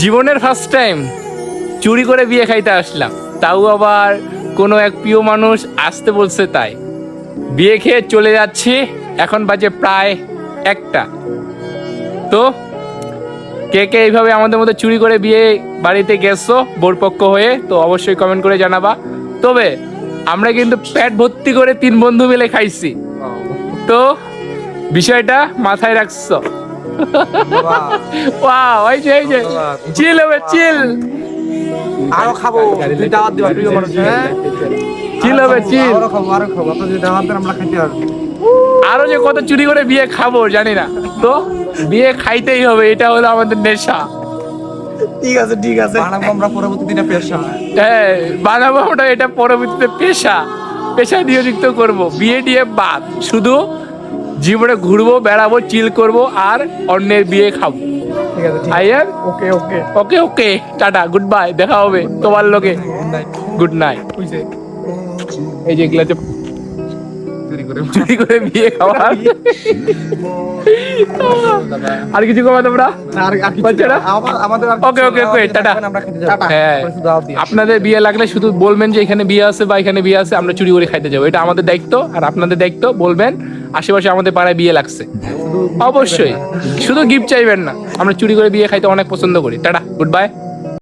জীবনের first time চুরি করে বিয়ে খাইতে আসলাম, তাও আবার কোনো এক প্রিয় মানুষ আসতে বলছে তাই। বিয়ে খেয়ে চলে যাচ্ছি, এখন বাজে প্রায় 1টা। তো কে কে এইভাবে আমাদের মধ্যে চুরি করে বিয়ে বাড়িতে গেছো বোরপক্ষ হয়ে, তো অবশ্যই কমেন্ট করে জানাবা। তবে আমরা কিন্তু পেট ভর্তি করে 3 বন্ধু মিলে খাইছি, তো বিষয়টা মাথায় রাখছো। ওয়াও, এই যে চিল হবে, চিল আরো খাবো, তুই দাওয়াত দিবা প্রিয় মানুষ। হ্যাঁ চিল হবে, চিল। আরো খাবো, আপনি যদি দাওয়াত দেন আমরা খাইতে পারবো। আরো যে কত চুরি করে বিয়ে খাবো জানি না, তো বিয়ে খাইতেই হবে, এটা হলো আমাদের নেশা। ঠিক আছে ঠিক আছে, বানাবো আমরা পরবর্তী দিনে পেশা। হ্যাঁ, বানাবো আমরা এটা পরবর্তীতে পেশায় নিয়োজিত করব। বিয়ে টিয়ে বাদ, শুধু জীবনে ঘুরবো, বেড়াবো, চিল করব আর অন্যের বিয়ে খাবো। ঠিক আছে ঠিক আছে, আইয়ার ওকে ওকে, ওকে ওকে, টাটা, গুড বাই, দেখা হবে তোমার লোকে। Good night. Good night. বুঝছে এই যে এগুলা যে চুরি করে চুরি করে বিয়ে খাওয়া, আর কিছু কমা তোমরা আর কি বলছে না? আমাদের ওকে ওকে ওকে, টাটা। আমরা খাইতে যাবো। হ্যাঁ, শুধু দাওয়াত দিও। আপনাদের বিয়ে লাগলে শুধু বলবেন যে এখানে বিয়ে আছে বা এখানে বিয়ে আছে, আমরা চুরি করে খাইতে যাবো। এটা আমাদের দায়িত্ব, আর আপনাদের দায়িত্ব বলবেন আশেপাশে আমাদের পাড়ায় বিয়ে লাগছে। অবশ্যই, শুধু গিফট চাইবেন না, আমরা চুরি করে বিয়ে খাইতে অনেক পছন্দ করি। Tata, good bye.